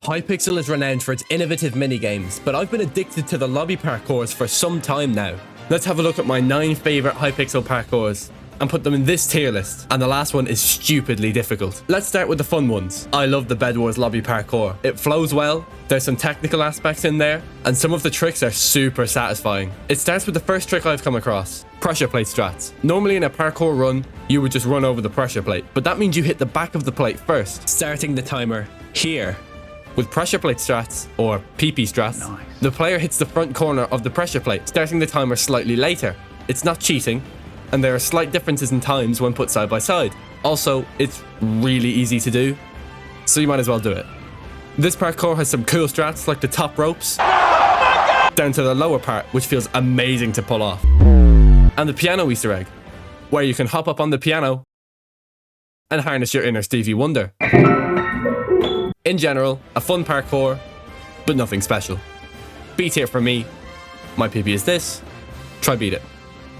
HYPIXEL is renowned for its innovative minigames, but I've been addicted to the lobby parkours for some time now. Let's have a look at my 9 favourite HYPIXEL parkours and put them in this tier list, and the last one is stupidly difficult. Let's start with the fun ones. I love the Bed Wars lobby parkour. It flows well, there's some technical aspects in there, and some of the tricks are super satisfying. It starts with the first trick I've come across, pressure plate strats. Normally in a parkour run, you would just run over the pressure plate, but that means you hit the back of the plate first, starting the timer here. With pressure plate strats, or PP strats, the player hits the front corner of the pressure plate, starting the timer slightly later. It's not cheating, and there are slight differences in times when put side by side. Also, it's really easy to do, so you might as well do it. This parkour has some cool strats like the top ropes, down to the lower part, which feels amazing to pull off. And the piano Easter egg, where you can hop up on the piano and harness your inner Stevie Wonder. In general, a fun parkour, but nothing special. B tier for me. My PB is this. Try beat it.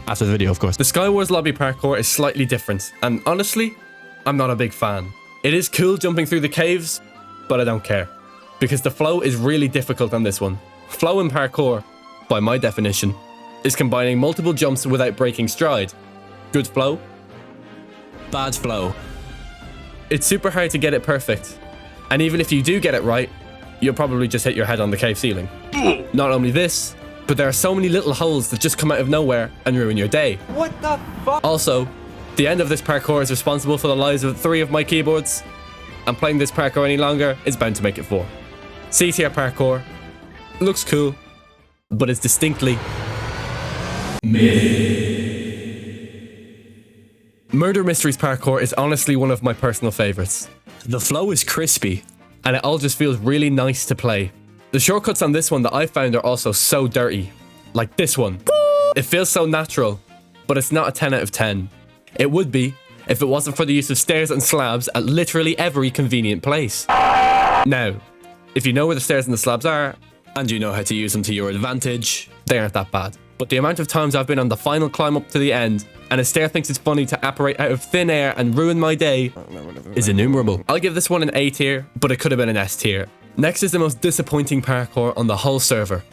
After the video, of course. The Skywars lobby parkour is slightly different, and honestly, I'm not a big fan. It is cool jumping through the caves, but I don't care, because the flow is really difficult on this one. Flow in parkour, by my definition, is combining multiple jumps without breaking stride. Good flow, bad flow. It's super hard to get it perfect. And even if you do get it right, you'll probably just hit your head on the cave ceiling. Not only this, but there are so many little holes that just come out of nowhere and ruin your day. What the fuck? Also, the end of this parkour is responsible for the lives of 3 of my keyboards, and playing this parkour any longer is bound to make it 4. C tier parkour looks cool, but it's distinctly Murder Mysteries parkour is honestly one of my personal favorites. The flow is crispy, and it all just feels really nice to play. The shortcuts on this one that I found are also so dirty. Like this one. It feels so natural, but it's not a 10 out of 10. It would be if it wasn't for the use of stairs and slabs at literally every convenient place. Now, if you know where the stairs and the slabs are, and you know how to use them to your advantage, they aren't that bad. But the amount of times I've been on the final climb up to the end, and a stair thinks it's funny to apparate out of thin air and ruin my day, is innumerable. I'll give this one an A tier, but it could have been an S tier. Next is the most disappointing parkour on the whole server.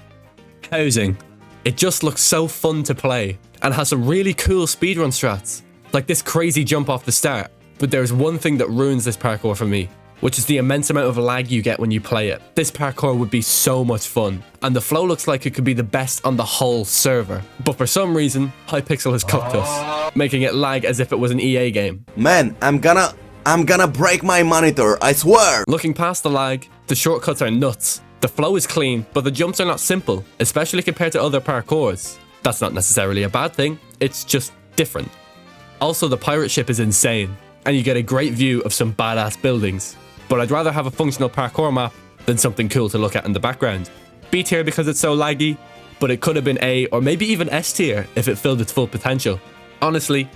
Housing. It just looks so fun to play, and has some really cool speedrun strats, like this crazy jump off the start. But there's one thing that ruins this parkour for me, which is the immense amount of lag you get when you play it. This parkour would be so much fun, and the flow looks like it could be the best on the whole server. But for some reason, HYPIXEL has cooked us, making it lag as if it was an EA game. Man, I'm gonna break my monitor, I swear! Looking past the lag, the shortcuts are nuts. The flow is clean, but the jumps are not simple, especially compared to other parkours. That's not necessarily a bad thing, it's just different. Also, the pirate ship is insane, and you get a great view of some badass buildings. But I'd rather have a functional parkour map than something cool to look at in the background. B tier because it's so laggy, but it could have been A or maybe even S tier if it filled its full potential. Honestly,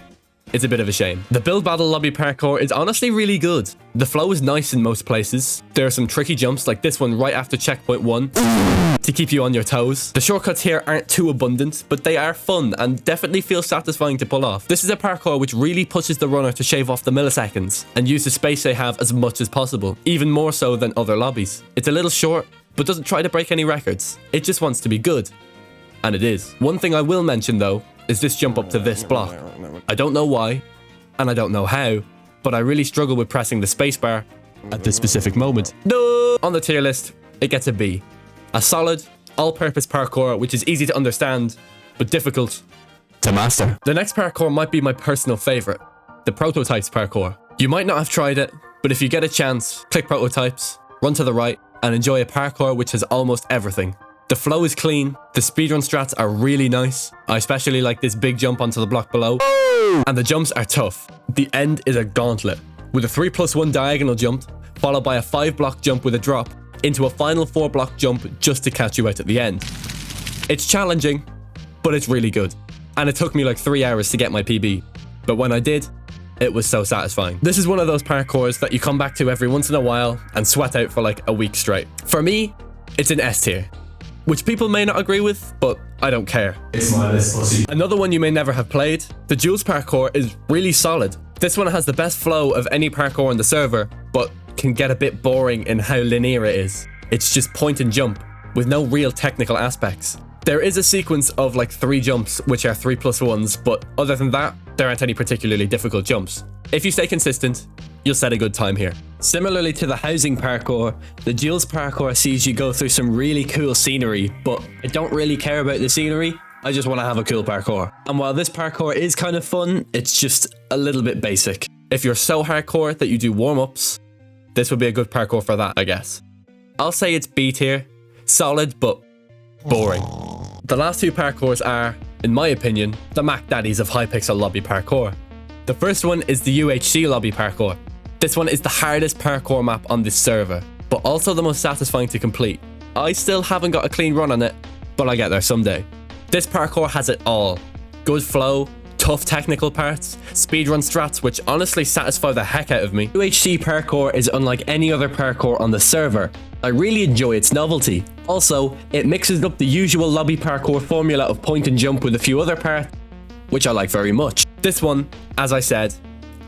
it's a bit of a shame. The build battle lobby parkour is honestly really good. The flow is nice in most places. There are some tricky jumps like this one right after checkpoint 1 to keep you on your toes. The shortcuts here aren't too abundant, but they are fun and definitely feel satisfying to pull off. This is a parkour which really pushes the runner to shave off the milliseconds and use the space they have as much as possible, even more so than other lobbies. It's a little short, but doesn't try to break any records. It just wants to be good. And it is. One thing I will mention though, is this jump up to this block. I don't know why, and I don't know how, but I really struggle with pressing the spacebar at this specific moment. No! On the tier list, it gets a B. A solid, all-purpose parkour which is easy to understand, but difficult to master. The next parkour might be my personal favorite, the prototypes parkour. You might not have tried it, but if you get a chance, click prototypes, run to the right, and enjoy a parkour which has almost everything. The flow is clean, the speedrun strats are really nice. I especially like this big jump onto the block below. And the jumps are tough. The end is a gauntlet, with a 3+1 diagonal jump, followed by a 5-block jump with a drop, into a final 4-block jump just to catch you out at the end. It's challenging, but it's really good. And it took me like 3 hours to get my PB. But when I did, it was so satisfying. This is one of those parkours that you come back to every once in a while and sweat out for like a week straight. For me, it's an S tier, which people may not agree with, but I don't care. It's my list, pussy. Another one you may never have played, the Jules parkour is really solid. This one has the best flow of any parkour on the server, but can get a bit boring in how linear it is. It's just point and jump, with no real technical aspects. There is a sequence of like 3 jumps, which are 3+1s, but other than that, there aren't any particularly difficult jumps. If you stay consistent, you'll set a good time here. Similarly to the housing parkour, the Jules parkour sees you go through some really cool scenery, but I don't really care about the scenery, I just want to have a cool parkour. And while this parkour is kind of fun, it's just a little bit basic. If you're so hardcore that you do warm-ups, this would be a good parkour for that, I guess. I'll say it's B tier, solid but boring. The last 2 parkours are, in my opinion, the Mac Daddies of Hypixel lobby parkour. The first one is the UHC lobby parkour. This one is the hardest parkour map on this server, but also the most satisfying to complete. I still haven't got a clean run on it, but I'll get there someday. This parkour has it all. Good flow, tough technical parts, speedrun strats which honestly satisfy the heck out of me. UHC parkour is unlike any other parkour on the server. I really enjoy its novelty. Also, it mixes up the usual lobby parkour formula of point and jump with a few other parts, which I like very much. This one, as I said,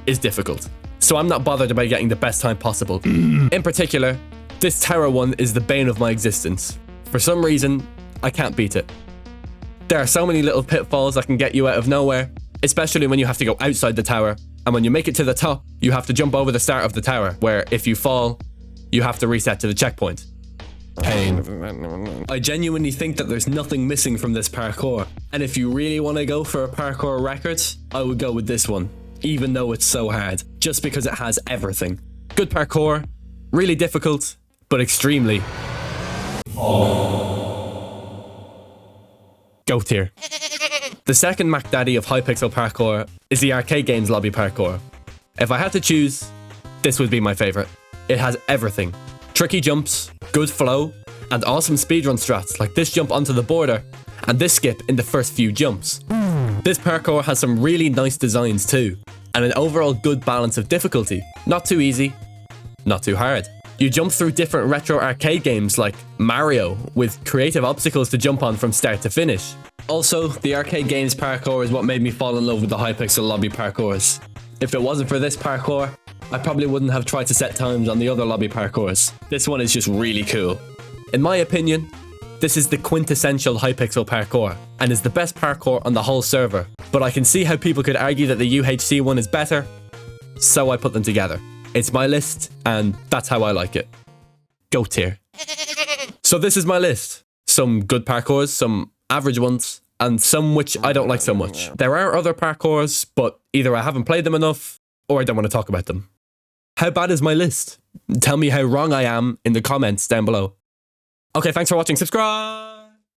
is difficult, so I'm not bothered about getting the best time possible. In particular, this tower one is the bane of my existence. For some reason, I can't beat it. There are so many little pitfalls that can get you out of nowhere, especially when you have to go outside the tower, and when you make it to the top, you have to jump over the start of the tower, where if you fall, you have to reset to the checkpoint. Pain. I genuinely think that there's nothing missing from this parkour, and if you really want to go for a parkour record, I would go with this one, even though it's so hard, just because it has everything. Good parkour, really difficult, but extremely Go tier. The second Mac Daddy of Hypixel Parkour is the arcade games lobby parkour. If I had to choose, this would be my favourite. It has everything. Tricky jumps, good flow, and awesome speedrun strats like this jump onto the border and this skip in the first few jumps. This parkour has some really nice designs too, and an overall good balance of difficulty. Not too easy, not too hard. You jump through different retro arcade games like Mario, with creative obstacles to jump on from start to finish. Also, the arcade games parkour is what made me fall in love with the Hypixel lobby parkours. If it wasn't for this parkour, I probably wouldn't have tried to set times on the other lobby parkours. This one is just really cool. In my opinion, this is the quintessential Hypixel parkour, and is the best parkour on the whole server. But I can see how people could argue that the UHC one is better, so I put them together. It's my list, and that's how I like it. Go tier. So this is my list. Some good parkours, some average ones, and some which I don't like so much. There are other parkours, but either I haven't played them enough, or I don't want to talk about them. How bad is my list? Tell me how wrong I am in the comments down below. Okay, thanks for watching. Subscribe!